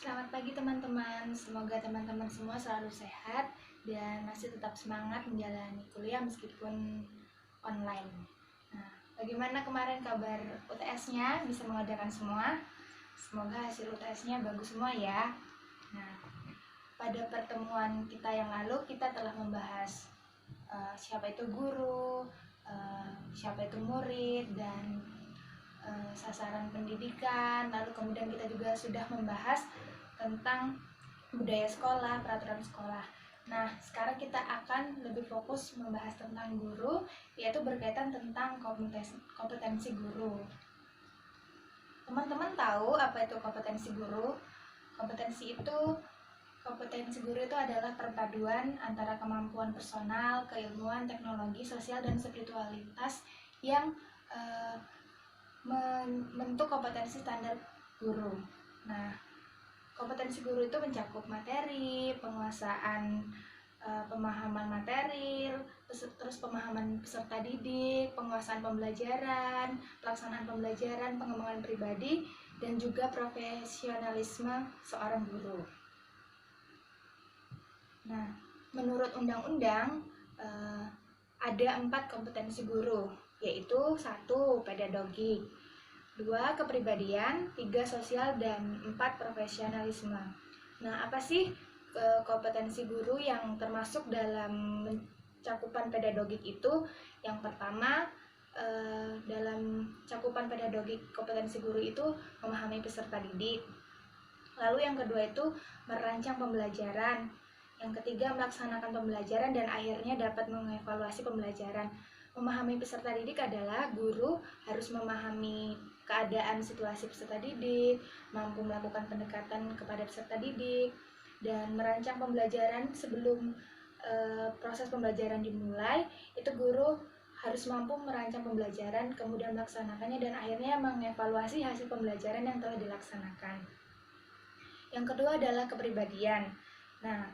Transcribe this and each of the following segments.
Selamat pagi teman-teman, semoga teman-teman semua selalu sehat dan masih tetap semangat menjalani kuliah meskipun online. Nah, bagaimana kemarin kabar UTS-nya? Bisa mengerjakan semua? Semoga hasil UTS-nya bagus semua ya. Nah, pada pertemuan kita yang lalu kita telah membahas siapa itu guru, siapa itu murid, dan sasaran pendidikan. Lalu kemudian kita juga sudah membahas tentang budaya sekolah, peraturan sekolah. Nah, sekarang kita akan lebih fokus membahas tentang guru, yaitu berkaitan tentang kompetensi guru. Teman-teman tahu apa itu kompetensi guru? Kompetensi guru itu adalah perpaduan antara kemampuan personal, keilmuan, teknologi, sosial, dan spiritualitas yang membentuk kompetensi standar guru. Nah, kompetensi guru itu mencakup materi, penguasaan pemahaman material, terus pemahaman peserta didik, penguasaan pembelajaran, pelaksanaan pembelajaran, pengembangan pribadi, dan juga profesionalisme seorang guru. Nah, menurut undang-undang ada 4 kompetensi guru, yaitu 1. Pedagogik, 2. Kepribadian, 3. Sosial, dan 4. Profesionalisme. Nah, apa sih kompetensi guru yang termasuk dalam cakupan pedagogik itu? Yang pertama, dalam cakupan pedagogik kompetensi guru itu memahami peserta didik. Lalu yang kedua itu merancang pembelajaran. Yang ketiga, melaksanakan pembelajaran dan akhirnya dapat mengevaluasi pembelajaran. Memahami peserta didik adalah guru harus memahami keadaan situasi peserta didik, mampu melakukan pendekatan kepada peserta didik, dan merancang pembelajaran sebelum proses pembelajaran dimulai. Itu guru harus mampu merancang pembelajaran, kemudian melaksanakannya, dan akhirnya mengevaluasi hasil pembelajaran yang telah dilaksanakan. Yang kedua adalah kepribadian. Nah,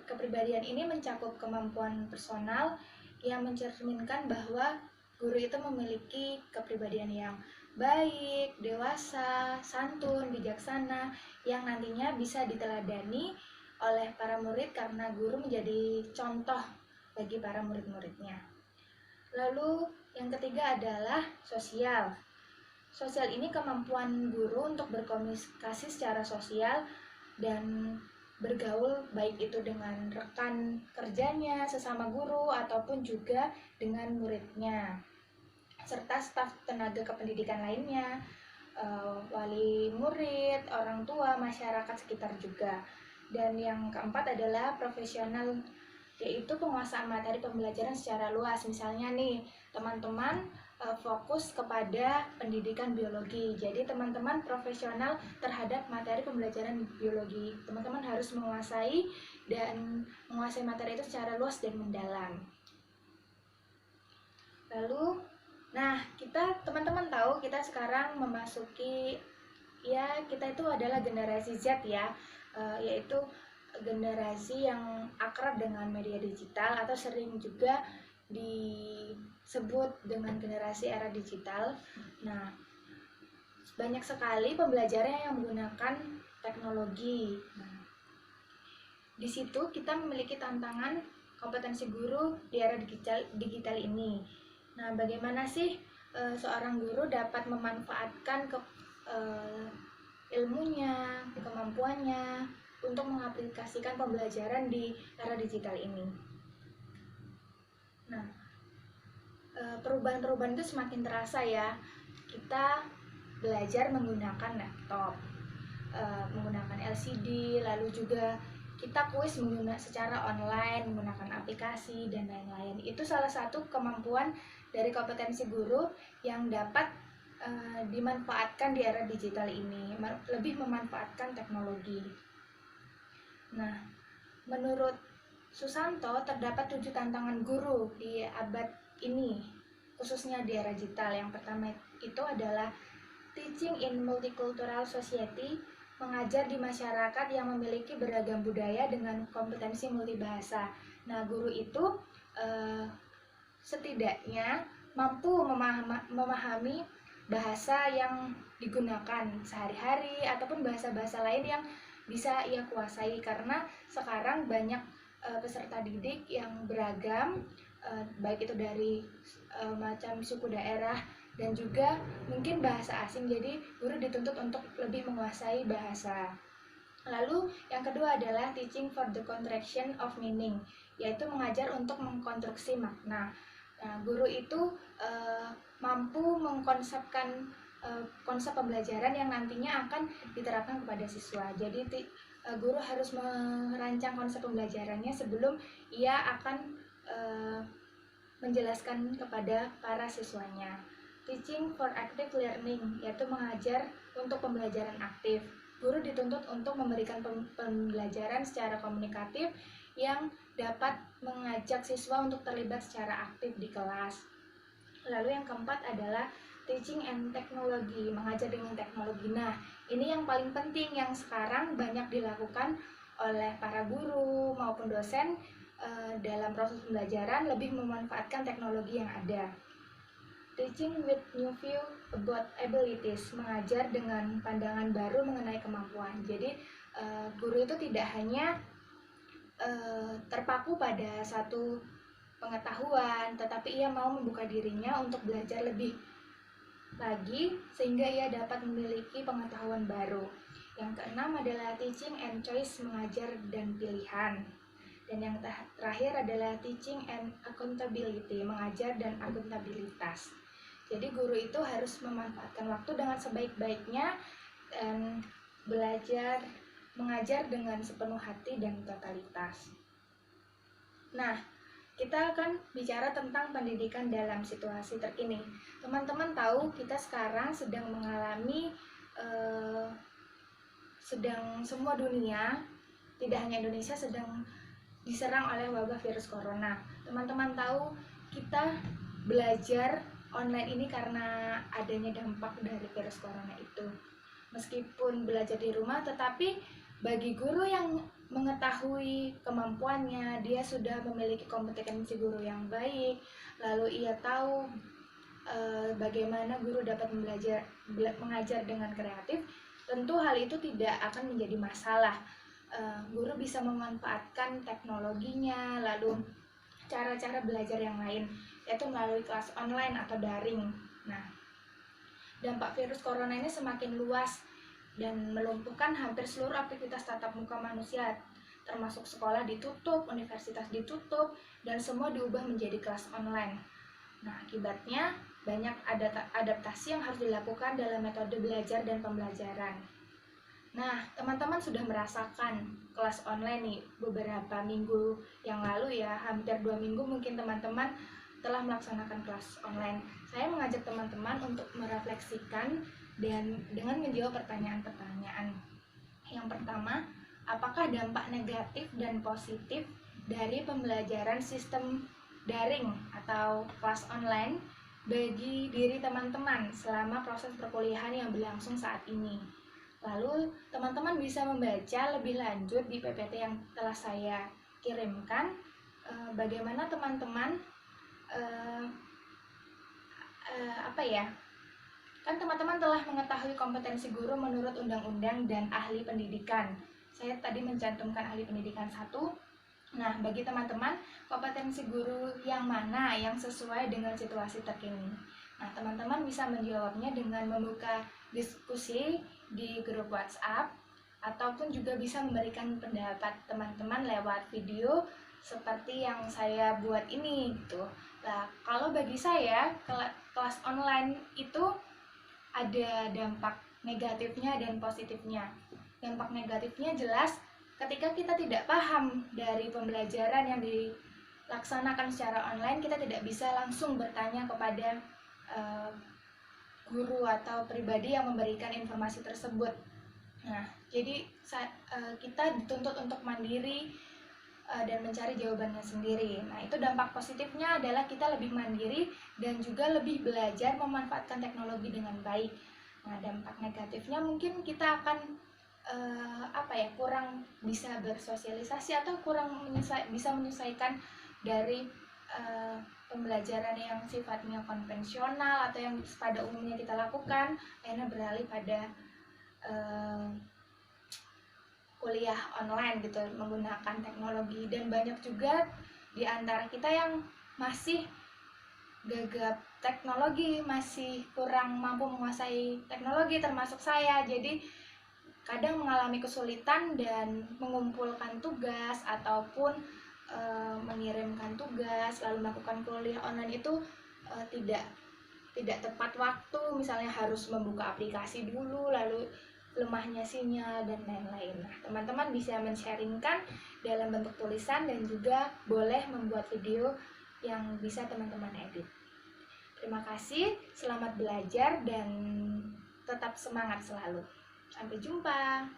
kepribadian ini mencakup kemampuan personal yang mencerminkan bahwa guru itu memiliki kepribadian yang baik, dewasa, santun, bijaksana, yang nantinya bisa diteladani oleh para murid karena guru menjadi contoh bagi para murid-muridnya. Lalu yang ketiga adalah sosial. Sosial ini kemampuan guru untuk berkomunikasi secara sosial dan bergaul, baik itu dengan rekan kerjanya, sesama guru, ataupun juga dengan muridnya, serta staf tenaga kependidikan lainnya, wali murid, orang tua, masyarakat sekitar juga. Dan yang keempat adalah profesional, yaitu penguasaan materi pembelajaran secara luas. Misalnya nih, teman-teman fokus kepada pendidikan biologi, jadi teman-teman profesional terhadap materi pembelajaran biologi. Teman-teman harus menguasai materi itu secara luas dan mendalam. Lalu, teman-teman tahu kita sekarang memasuki, kita itu adalah generasi Z ya, yaitu generasi yang akrab dengan media digital atau sering juga disebut dengan generasi era digital. Nah, banyak sekali pembelajaran yang menggunakan teknologi. Nah, di situ kita memiliki tantangan kompetensi guru di era digital ini. Nah, bagaimana sih seorang guru dapat memanfaatkan ilmunya, kemampuannya untuk mengaplikasikan pembelajaran di era digital ini? Nah, perubahan-perubahan itu semakin terasa ya. Kita belajar menggunakan laptop, menggunakan LCD, lalu juga kita kuis secara online, menggunakan aplikasi, dan lain-lain. Itu salah satu kemampuan dari kompetensi guru yang dapat dimanfaatkan di era digital ini, lebih memanfaatkan teknologi. Nah, menurut Susanto, terdapat 7 tantangan guru di abad ini, khususnya di era digital. Yang pertama itu adalah teaching in multicultural society, mengajar di masyarakat yang memiliki beragam budaya dengan kompetensi multibahasa. Nah, guru itu setidaknya mampu memahami bahasa yang digunakan sehari-hari ataupun bahasa-bahasa lain yang bisa ia kuasai, karena sekarang banyak peserta didik yang beragam, baik itu dari macam suku daerah dan juga mungkin bahasa asing, jadi guru dituntut untuk lebih menguasai bahasa. Lalu yang kedua adalah teaching for the contraction of meaning, yaitu mengajar untuk mengkonstruksi makna. Nah, guru itu mampu mengkonsepkan konsep pembelajaran yang nantinya akan diterapkan kepada siswa. Jadi guru harus merancang konsep pembelajarannya sebelum ia akan menjelaskan kepada para siswanya. Teaching for active learning, yaitu mengajar untuk pembelajaran aktif. Guru dituntut untuk memberikan pembelajaran secara komunikatif yang dapat mengajak siswa untuk terlibat secara aktif di kelas. Lalu yang keempat adalah teaching and technology, mengajar dengan teknologi. Nah, ini yang paling penting yang sekarang banyak dilakukan oleh para guru maupun dosen dalam proses pembelajaran, lebih memanfaatkan teknologi yang ada. Teaching with new view about abilities, mengajar dengan pandangan baru mengenai kemampuan. Jadi guru itu tidak hanya terpaku pada satu pengetahuan, tetapi ia mau membuka dirinya untuk belajar lebih lagi sehingga ia dapat memiliki pengetahuan baru. Yang keenam adalah teaching and choice, mengajar dan pilihan. Dan yang terakhir adalah teaching and accountability, mengajar dan akuntabilitas. Jadi guru itu harus memanfaatkan waktu dengan sebaik-baiknya dan belajar mengajar dengan sepenuh hati dan totalitas. Nah, kita akan bicara tentang pendidikan dalam situasi terkini. Teman-teman tahu kita sekarang sedang mengalami semua dunia, tidak hanya Indonesia, sedang diserang oleh wabah virus corona. Teman-teman tahu kita belajar online ini karena adanya dampak dari virus corona itu. Meskipun belajar di rumah, tetapi bagi guru yang mengetahui kemampuannya, dia sudah memiliki kompetensi guru yang baik, lalu ia tahu bagaimana guru dapat mengajar dengan kreatif, tentu hal itu tidak akan menjadi masalah. Guru bisa memanfaatkan teknologinya, lalu cara-cara belajar yang lain, yaitu melalui kelas online atau daring. Nah, dampak virus corona ini semakin luas dan melumpuhkan hampir seluruh aktivitas tatap muka manusia, termasuk sekolah ditutup, universitas ditutup, dan semua diubah menjadi kelas online. Nah, akibatnya banyak adaptasi yang harus dilakukan dalam metode belajar dan pembelajaran. Nah, teman-teman sudah merasakan kelas online nih beberapa minggu yang lalu ya, hampir 2 minggu mungkin teman-teman telah melaksanakan kelas online. Saya mengajak teman-teman untuk merefleksikan dan dengan menjawab pertanyaan-pertanyaan. Yang pertama, apakah dampak negatif dan positif dari pembelajaran sistem daring atau kelas online bagi diri teman-teman selama proses perkuliahan yang berlangsung saat ini? Lalu teman-teman bisa membaca lebih lanjut di PPT yang telah saya kirimkan, bagaimana teman-teman kan teman-teman telah mengetahui kompetensi guru menurut undang-undang dan ahli pendidikan. Saya tadi mencantumkan ahli pendidikan 1. Nah, bagi teman-teman, kompetensi guru yang mana yang sesuai dengan situasi terkini? Nah, teman-teman bisa menjawabnya dengan membuka diskusi di grup WhatsApp, ataupun juga bisa memberikan pendapat teman-teman lewat video seperti yang saya buat ini gitu. Nah, kalau bagi saya kelas online itu ada dampak negatifnya dan positifnya. Dampak negatifnya jelas ketika kita tidak paham dari pembelajaran yang dilaksanakan secara online, kita tidak bisa langsung bertanya kepada guru atau pribadi yang memberikan informasi tersebut. Nah, jadi kita dituntut untuk mandiri dan mencari jawabannya sendiri. Nah, itu dampak positifnya adalah kita lebih mandiri dan juga lebih belajar memanfaatkan teknologi dengan baik. Nah, dampak negatifnya mungkin kita akan kurang bisa bersosialisasi atau kurang bisa menyelesaikan dari pembelajaran yang sifatnya konvensional atau yang pada umumnya kita lakukan, akhirnya beralih pada kuliah online gitu menggunakan teknologi, dan banyak juga di antara kita yang masih gagap teknologi, masih kurang mampu menguasai teknologi termasuk saya. Jadi kadang mengalami kesulitan dan mengumpulkan tugas ataupun mengirimkan tugas lalu melakukan kuliah online itu tidak tepat waktu, misalnya harus membuka aplikasi dulu, lalu lemahnya sinyal dan lain-lain. Nah, teman-teman bisa men-sharingkan dalam bentuk tulisan dan juga boleh membuat video yang bisa teman-teman edit. Terima kasih, selamat belajar dan tetap semangat selalu. Sampai jumpa.